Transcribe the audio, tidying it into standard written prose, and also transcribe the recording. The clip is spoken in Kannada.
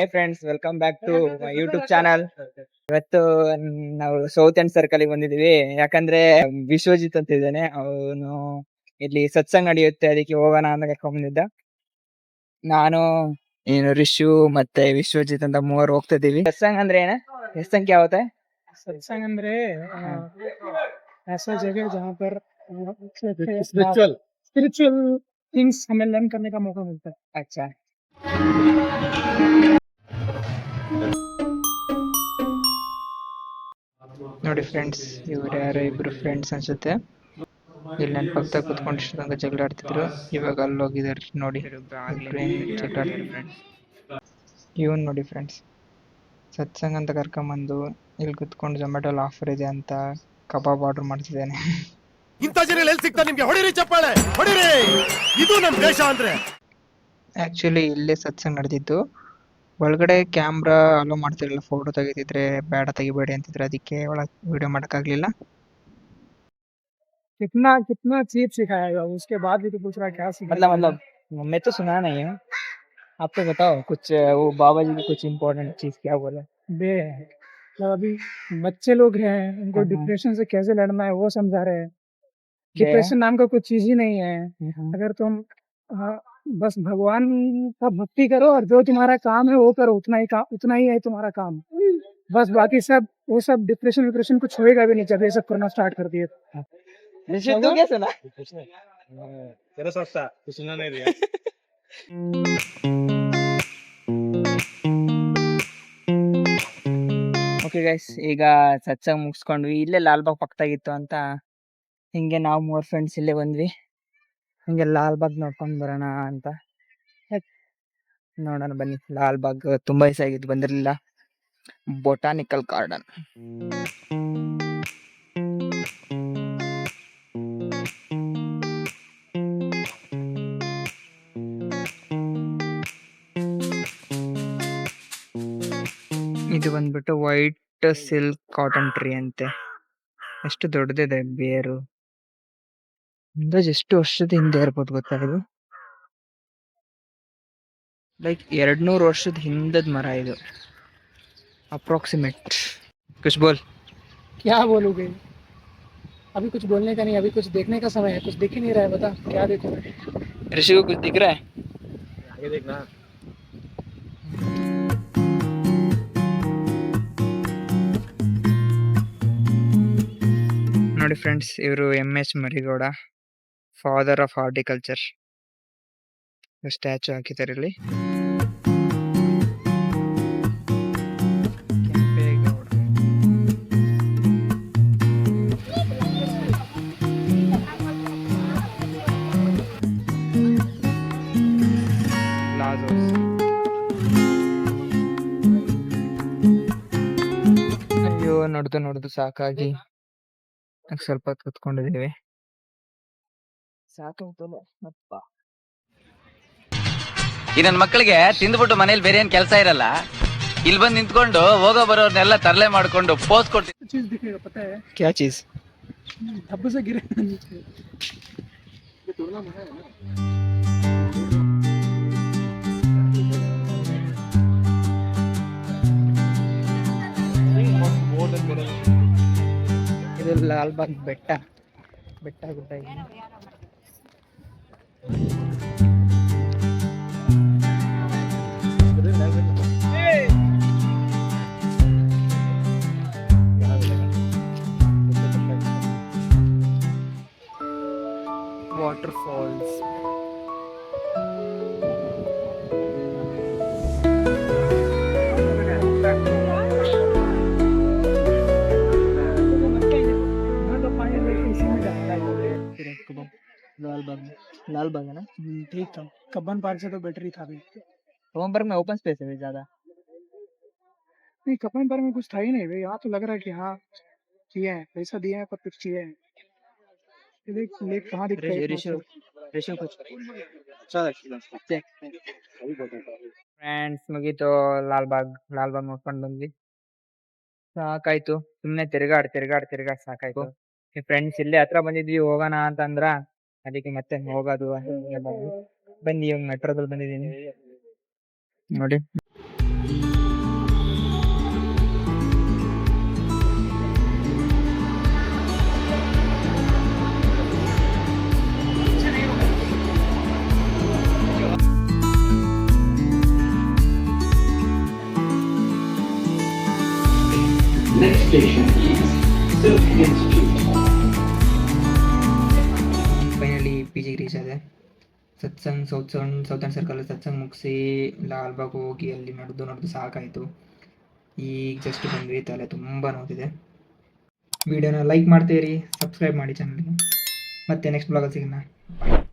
Hey friends, welcome back to my YouTube channel. ಇವತ್ತು ನಾವು ಸೌತ್ ಎಂಡ್ ಸರ್ಕಲ್ ಬಂದಿದೀವಿ. ಯಾಕಂದ್ರೆ ವಿಶ್ವಜಿತ್ ಅಂತ ಇದ್ದಾನೆ, ಅವನು ಇಲ್ಲಿ ಸತ್ಸಂಗ್ ನಡೆಯುತ್ತೆ, ಅದಕ್ಕೆ ಹೋಗೋಣ ಅಂತ ಕರ್ಕೊಂಡ್ ಬಂದಿದ್ದ. ನಾನು ರಿಷು ಮತ್ತೆ ವಿಶ್ವಜಿತ್ ಅಂತ ಮೂವರು ಹೋಗ್ತಾ ಇದೀವಿ. ಸತ್ಸಂಗ್ ಅಂದ್ರೆ ಏನ? सत्संग क्या होता है? सत्संग ಅಂದ್ರೆ ऐसा जगह जहाँ पर स्पिरिचुअल थिंग्स हमें लर्न करने का मौका मिलता है. अच्छा, ನೋಡಿ ಫ್ರೆಂಡ್ಸ್, ಇವ್ರು ಯಾರೋ ಇಬ್ರು ಫ್ರೆಂಡ್ಸ್ ಅನ್ಸುತ್ತೆ. ಇಲ್ಲಿ ನನ್ನ ಪಕ್ಕದಾಗ ಕುತ್ಕೊಂಡು ಇಷ್ಟೊಂದು ಜಗಳ ಆಡ್ತಿದ್ರು. ಇವಾಗ ಅಲ್ಲಿ ಹೋಗಿದಾರೆ ನೋಡಿ, ಜಗಳ ಆಡ್ತಿದ್ರು. ಇವನ್ ನೋಡಿ ಫ್ರೆಂಡ್ಸ್, ಸತ್ಸಂಗ್ ಅಂತ ಕರ್ಕೊಂಬಂದು ಇಲ್ಲಿ ಕುತ್ಕೊಂಡು ಝೊಮ್ಯಾಟೋಲ್ ಆಫರ್ ಇದೆ ಅಂತ ಕಬಾಬ್ ಆರ್ಡರ್ ಮಾಡ್ತಿದ್ದಾನೆ. ಇಂಥ ಜನ ಎಲ್ಲಿ ಸಿಗ್ತಾರೆ ನಿಮ್ಗೆ? ಹೊಡಿರಿ ಚಪ್ಪಾಳೆ, ಹೊಡಿರಿ. ಇದು ನಮ್ ದೇಶ ಅಂದ್ರೆ. ಆಕ್ಚುಲಿ ಇಲ್ಲೇ ಸತ್ಸಂಗ್ ನಡೆದಿತ್ತು. ಒಳಗಡೆ ಕ್ಯಾಮ್ರಾ ಅಲೋ ಮಾಡ್ತಿರಲಿಲ್ಲ, ಫೋಟೋ ತೆಗಿತಿದ್ರೆ ಬೇಡ ತೆಗಿಬೇಡಿ ಅಂತಿದ್ರೆ, ಅದಕ್ಕೆ ಒಳಗೆ ವಿಡಿಯೋ ಮಾಡಕ್ಕಾಗ್ಲಿಲ್ಲ. कितना कितना चीप सिखाएगा, उसके बाद भी तो पूछ रहा है क्या सिखाएगा. मतलब मैं तो सुना नहीं हूँ, आप तो बताओ कुछ. वो बाबा जी की कुछ इम्पोर्टेंट चीज क्या बोले? बे मतलब अभी बच्चे लोग हैं, उनको हाँ। डिप्रेशन से कैसे लड़ना है वो समझा रहे हैं. क्या? डिप्रेशन नाम का कुछ चीज ही नहीं है. हम्म। अगर तुम बस भगवान का भक्ति करो और जो तुम्हारा काम है वो करो, उतना ही है तुम्हारा काम. बस बाकी सब वो सब डिप्रेशन कुछ होएगा भी नहीं जब ये सब करना स्टार्ट कर दिए. तू क्या सुना? तेरा सस्ता कुछ सुना नहीं दिया. ಓಕೆ ಗೈಸ್, ಈಗ ಸತ್ಸಂಗ್ ಮುಗಿಸ್ಕೊಂಡ್ವಿ. ಇಲ್ಲೇ ಲಾಲ್ಬಾಗ್ ಪಕ್ಕದಾಗಿತ್ತು ಅಂತ ಹಿಂಗೆ ನಾವು 3 ಫ್ರೆಂಡ್ಸ್ ಇಲ್ಲೇ ಬಂದ್ವಿ. ಹಿಂಗೆ ಲಾಲ್ಬಾಗ್ ನೋಡ್ಕೊಂಡ್ ಬರೋಣ ಅಂತ. ನೋಡೋಣ ಬನ್ನಿ. ಲಾಲ್ಬಾಗ್ ತುಂಬಾ ದಿವಸ ಆಗಿತ್ತು ಬಂದಿರಲಿಲ್ಲ. Botanical garden. ಇದು ಬಂದ್ಬಿಟ್ಟು ವೈಟ್ ಸಿಲ್ಕ್ ಕಾಟನ್ ಟ್ರೀ ಅಂತೆ. ಎಷ್ಟು ದೊಡ್ಡದಿದೆ ಬೇರು. ಅಂದಾಜ್ ಎಷ್ಟು ವರ್ಷದ ಹಿಂದೆ ಇರ್ಬೋದು ಗೊತ್ತಾ ಇದು? ಲೈಕ್ 200 ವರ್ಷದ ಹಿಂದದ ಮರ ಇದು, ಅಪ್ರಾಕ್ಸಿಮೇಟ್. ಕುछ बोल. क्या बोलोगे? अभी कुछ बोलने का नहीं, अभी कुछ देखने का समय है. कुछ दिख ही नहीं रहा है, बता क्या देखो. ऋषि को कुछ दिख रहा है? आगे देखना. ನೋಡಿ ಫ್ರೆಂಡ್ಸ್, ಇವರು MS Marigowda, father of horticulture. Statue ಹಾಕಿದ್ದಾರೆ ಇಲ್ಲಿ. ಕೆಂಪೇಗೌಡ. ಲಾಜೋಸ್. ಅಯ್ಯೋ, ನೋಡ್ದು ಸಾಕಾಗಿ ಸ್ವಲ್ಪ ಕುತ್ಕೊಂಡಿದೀವಿ. ಸಾಕಾಗ್ತಲ್ಲ ಅಪ್ಪ. ಈ ನನ್ನ ಮಕ್ಕಳಿಗೆ ತಿಂದ್ಬಿಟ್ಟು ಮನೇಲಿ ಬೇರೆ ಏನ್ ಕೆಲಸ ಇರಲ್ಲ, ಇಲ್ಲಿ ಬಂದು ನಿಂತ್ಕೊಂಡು ಹೋಗೋ ಬರೋರ್ನೆಲ್ಲ ತರಲೆ ಮಾಡ್ಕೊಂಡು ಪೋಸ್ ಕೊಡ್ತೀವಿ. चीज दिखेगा पता है, क्या चीज? धब्बे से गिरे नीचे. ಇದು ಲಾಲ್ಬಾಗ್ ಬೆಟ್ಟ ಗುಡ್ಡ ಇದೆ. Water falls. लालबाग है ना? ठीक था. कब्बन पार्क से तो बेटर ही था भी. रोमबर्ग में ओपन स्पेस है ज्यादा. नहीं, कब्बन पार्क में कुछ था ही नहीं भाई. यहाँ तो लग रहा है कि हाँ किए हैं, पैसा दिए हैं पर कुछ किए हैं. ये देख लेक कहाँ दिख रहा है. ರೇಷನ್ ಕುछ ಫ್ರೆಂಡ್ಸ್, ಮುಗೀತು ಲಾಲ್ಬಾಗ್ ನೋಡ್ಕೊಂಡು ಬಂದ್ವಿ. ಸಾಕಾಯ್ತು, ಸುಮ್ನೆ ತಿರ್ಗಾಡ್ ಸಾಕಾಯ್ತು. ಫ್ರೆಂಡ್ಸ್ ಇಲ್ಲೇ ಹತ್ರ ಬಂದಿದ್ವಿ, ಹೋಗೋಣ ಅಂತ ಅಂದ್ರ, ಅದಕ್ಕೆ ಮತ್ತೆ ಹೋಗೋದು. ಬನ್ನಿ, ಇವಾಗ ಮೆಟ್ರೋದಲ್ಲಿ ಬಂದಿದ್ದೀನಿ ನೋಡಿ. ಫೈನಲಿ ಪಿ ಜಿಗೆ ರೀಚ್ ಆದೆ. ಸತ್ಸಂಗ್ ಸೌತರ್ನ್ ಸರ್ಕಲ್ ಸತ್ಸಂಗ್ ಮುಗಿಸಿ ಲಾಲ್ಬಾಗ್ ಹೋಗಿ ಅಲ್ಲಿ ನಡೆದು ಸಾಕಾಯಿತು. ಈಗ ಜಸ್ಟ್ ಬಂದ್ವಿ, ತಲೆ ತುಂಬ ನೋವಿದೆ. ವಿಡಿಯೋನ ಲೈಕ್ ಮಾಡ್ತೀರಿ, ಸಬ್ಸ್ಕ್ರೈಬ್ ಮಾಡಿ ಚಾನಲ್ಗೆ. ಮತ್ತೆ ನೆಕ್ಸ್ಟ್ ಬ್ಲಾಗಲ್ಲಿ ಸಿಗೋಣ. ಬಾಯ್.